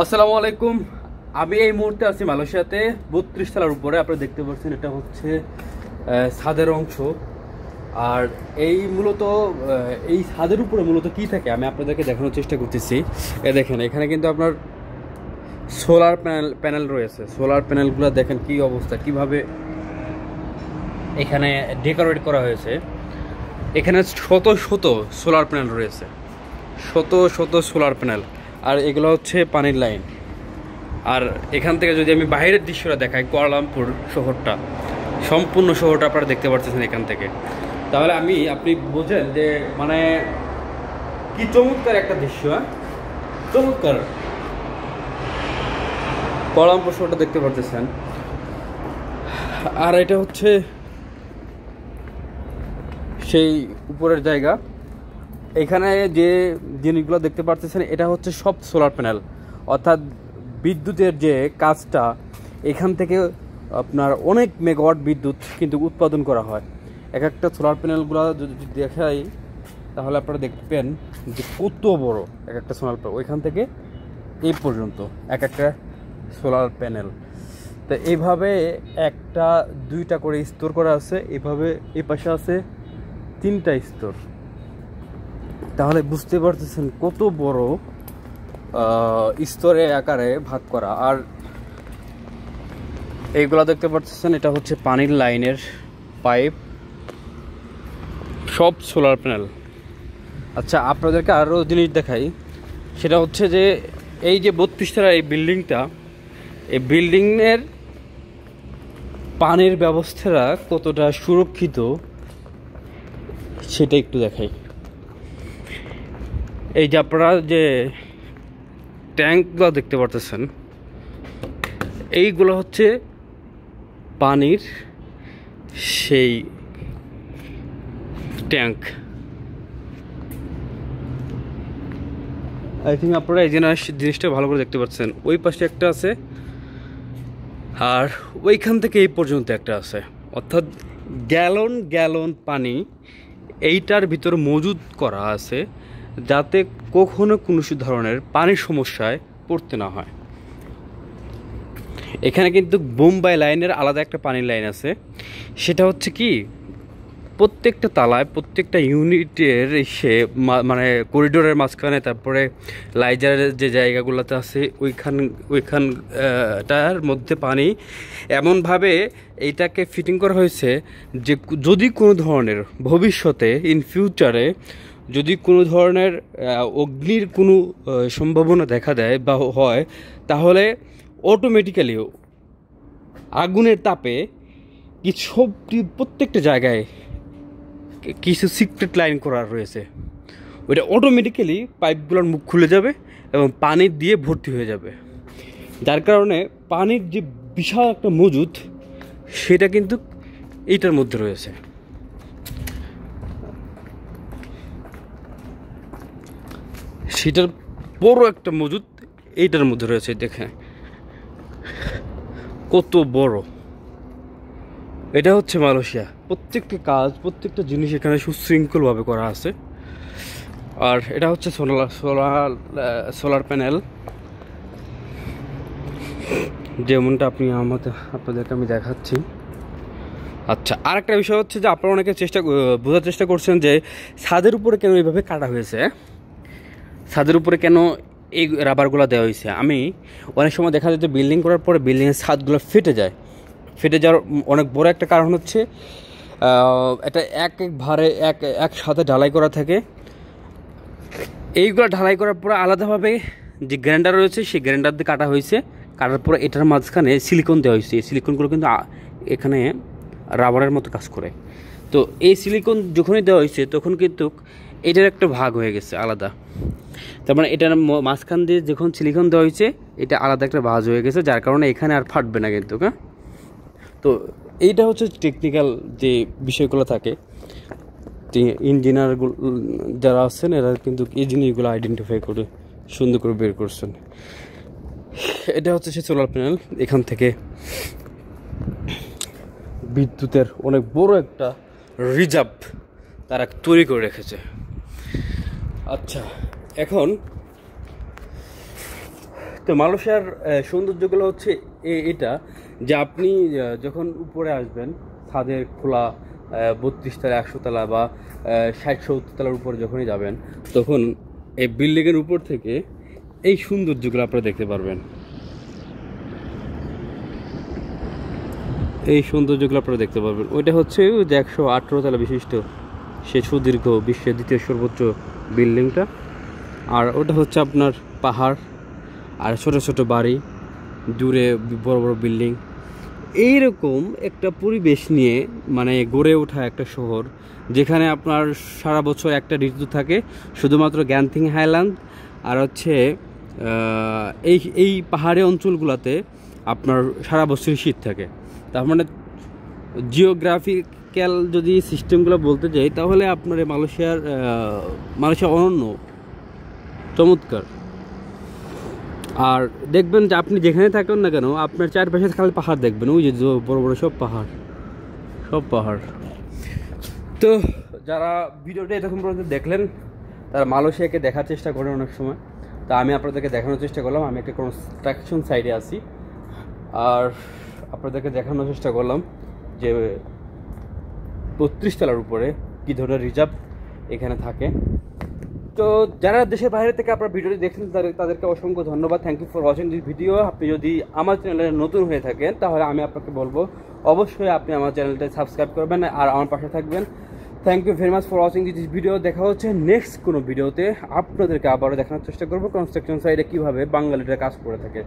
আসসালামু আলাইকুম। আমি এই মুহূর্তে আছি মালয়েশিয়াতে 32 তলার উপরে। আপনারা দেখতে পাচ্ছেন এটা হচ্ছে ছাদের অংশ। আর এই মূলত এই ছাদের উপরে মূলত কি থাকে আমি আপনাদেরকে দেখানোর চেষ্টা করতেছি। দেখেন এখানে কিন্তু আপনার সোলার প্যানেল রয়েছে। সোলার প্যানেলগুলো দেখেন কি অবস্থা, কিভাবে এখানে ডেকোরেট করা হয়েছে। এখানে শত শত সোলার প্যানেল রয়েছে, শত শত সোলার প্যানেল। আর এগুলো হচ্ছে পানির লাইন। আর এখান থেকে যদি আমি বাইরের দৃশ্যটা দেখাই, কুয়ালালামপুর শহরটা, সম্পূর্ণ শহরটা আপনারা দেখতে পাচ্ছেন এখান থেকে, তাহলে আপনি বোঝেন যে মানে কি চমৎকার একটা দৃশ্য। চমৎকার কুয়ালালামপুর শহরটা দেখতে পাচ্ছেন। আর এটা হচ্ছে সেই উপরের জায়গা। এখানে যে জিনিসগুলো দেখতে পাচ্ছেন এটা হচ্ছে সব সোলার প্যানেল, অর্থাৎ বিদ্যুতের যে কাজটা এখান থেকে আপনার অনেক মেগাওয়াট বিদ্যুৎ কিন্তু উৎপাদন করা হয়। এক একটা সোলার প্যানেলগুলো যদি দেখাই তাহলে আপনারা দেখবেন যে কত বড় এক একটা সোলার প্যানেল, ওইখান থেকে এই পর্যন্ত এক একটা সোলার প্যানেল। তো এইভাবে একটা দুইটা করে স্তর করা আছে, এইভাবে এই পাশে আছে 3টা স্তর। তাহলে বুঝতে পারতেছেন কত বড় স্তরে আকারে ভাগ করা। আর এইগুলা দেখতে পাচ্ছেন এটা হচ্ছে পানির লাইনের পাইপ, সব সোলার প্যানেল। আচ্ছা, আপনাদেরকে আরও জিনিস দেখাই, সেটা হচ্ছে যে এই যে 32 তলার এই বিল্ডিংটা, এই বিল্ডিংয়ের পানির ব্যবস্থাটা কতটা সুরক্ষিত সেটা একটু দেখাই। এই যে আপনারা যে ট্যাঙ্কগুলো দেখতে পারতেছেন, এইগুলো হচ্ছে পানির সেই ট্যাঙ্ক। আই থিঙ্ক আপনারা এই জিনিসটা ভালো করে দেখতে পাচ্ছেন। ওই পাশে একটা আছে আর ওইখান থেকে এই পর্যন্ত একটা আছে, অর্থাৎ গ্যালন গ্যালন পানি এইটার ভিতর মজুদ করা আছে, যাতে কখনো কোনো ধরনের পানির সমস্যায় পড়তে না হয়। এখানে কিন্তু বোম্বাই লাইনের আলাদা একটা পানির লাইন আছে। সেটা হচ্ছে কি, প্রত্যেকটা তালায় প্রত্যেকটা ইউনিটের সে মানে করিডোরের মাঝখানে, তারপরে লাইজারের যে জায়গাগুলোতে আছে ওইখানটার মধ্যে পানি এমনভাবে এইটাকে ফিটিং করা হয়েছে যে যদি কোনো ধরনের ভবিষ্যতে ইন ফিউচারে যদি কোনো ধরনের অগ্নির কোনো সম্ভাবনা দেখা দেয় বা হয়, তাহলে অটোমেটিক্যালি আগুনের তাপে প্রত্যেকটা জায়গায় কিছু সিক্রেট লাইন করা রয়েছে। ওইটা অটোমেটিক্যালি পাইপগুলোর মুখ খুলে যাবে এবং পানি দিয়ে ভর্তি হয়ে যাবে, যার কারণে পানির যে বিশাল একটা মজুদ সেটা কিন্তু এইটার মধ্যে রয়েছে। সেটার বড় একটা মজুদ এইটার মধ্যে রয়েছে। দেখেন কত বড়। এটা হচ্ছে মালয়েশিয়া। প্রত্যেকটা কাজ, প্রত্যেকটা জিনিস এখানে সুশৃঙ্খলভাবে করা আছে। আর এটা হচ্ছে সোলার প্যানেল, যেমনটা আপনাদেরকে আমি দেখাচ্ছি। আচ্ছা, আর একটা বিষয় হচ্ছে যে আপনারা অনেকে বোঝার চেষ্টা করছেন যে ছাদের উপরে কেন এইভাবে কাটা হয়েছে, ছাদের উপরে কেন এই রাবারগুলো দেওয়া হয়েছে। আমি অনেক সময় দেখা যায় যে বিল্ডিং করার পরে বিল্ডিংয়ের ছাদগুলো ফেটে যাওয়ার অনেক বড় একটা কারণ হচ্ছে এটা একসাথে ঢালাই করা থাকে। এইগুলো ঢালাই করার পরে আলাদাভাবে যে গ্রাইন্ডার রয়েছে সেই গ্রাইন্ডার দিয়ে কাটা হয়েছে। কাটার পরে এটার মাঝখানে সিলিকন দেওয়া হয়েছে। এই সিলিকনগুলো কিন্তু এখানে রাবারের মতো কাজ করে। তো এই সিলিকন যখনই দেওয়া হয়েছে তখন কিন্তু এটার একটা ভাগ হয়ে গেছে আলাদা। তার মানে এটার মাঝখান দিয়ে যখন সিলিকন দেওয়া হয়েছে এটা আলাদা একটা ভাঁজ হয়ে গেছে, যার কারণে এখানে আর ফাটবে না কিন্তু। হ্যাঁ, তো এইটা হচ্ছে টেকনিক্যাল যে বিষয়গুলো থাকে। ইঞ্জিনিয়ারগুলো যারা আছেন এরা কিন্তু এই জিনিসগুলো আইডেন্টিফাই করে সুন্দর করে বের করছেন। এটা হচ্ছে সে সোলার প্যানেল। এখান থেকে বিদ্যুতের অনেক বড় একটা রিজার্ভ তারা তৈরি করে রেখেছে। আচ্ছা, এখন তো মালয়েশিয়ার সৌন্দর্যগুলো হচ্ছে এটা যে আপনি যখন উপরে আসবেন ছাদের খোলা 32 তলা 100 তলা বা 60-70 তলার উপরে যখনই যাবেন তখন এই বিল্ডিংয়ের উপর থেকে এই সৌন্দর্যগুলো আপনারা দেখতে পারবেন। এই সৌন্দর্যগুলো আপনারা দেখতে পারবেন। ওইটা হচ্ছে যে 118 তলা বিশিষ্ট সে সুদীর্ঘ বিশ্বের দ্বিতীয় সর্বোচ্চ বিল্ডিংটা। আর ওটা হচ্ছে আপনার পাহাড় আর ছোট ছোট বাড়ি, দূরে বড় বড় বিল্ডিং। এইরকম একটা পরিবেশ নিয়ে মানে গড়ে ওঠা একটা শহর, যেখানে আপনার সারা বছর একটা ঋতু থাকে, শুধুমাত্র গ্যান্থিং হাইল্যান্ড আর হচ্ছে এই পাহাড়ি অঞ্চলগুলোতে আপনার সারা বছরই শীত থাকে। তার মানে জিওগ্রাফিক্যাল যদি সিস্টেমগুলো বলতে যাই তাহলে আপনার মালয়েশিয়া অনন্য, চমৎকার। আর দেখবেন যে আপনি যেখানে থাকেন না কেন আপনার চারপাশে খালি পাহাড় দেখবেন, ওই যে বড় বড় সব পাহাড়। তো যারা ভিডিওটা এরকম পর্যন্ত দেখলেন তারা মালয়েশিয়াকে দেখার চেষ্টা করেন অনেক সময়। তা আমি আপনাদেরকে দেখানোর চেষ্টা করলাম, আমি একটা কনস্ট্রাকশন সাইডে আছি আর আপনাদেরকে দেখানোর চেষ্টা করলাম যে 32 তলার উপরে কী ধরনের রিজার্ভ এখানে থাকে। তো যারা দেশের বাইরে থেকে আপনার ভিডিওটি দেখছেন তাদেরকে অসংখ্য ধন্যবাদ। Thank you for watching this video. আপনি যদি আমার চ্যানেলে নতুন হয়ে থাকেন তাহলে আমি আপনাকে বলবো অবশ্যই আপনি আমার চ্যানেলটা সাবস্ক্রাইব করবেন আর আমার পাশে থাকবেন। Thank you very much for watching this video. দেখা হচ্ছে নেক্সট কোনো ভিডিওতে। আপনাদেরকে আবারও দেখানোর চেষ্টা করবো কনস্ট্রাকশন সাইডে কীভাবে বাঙালিরা কাজ করে থাকে।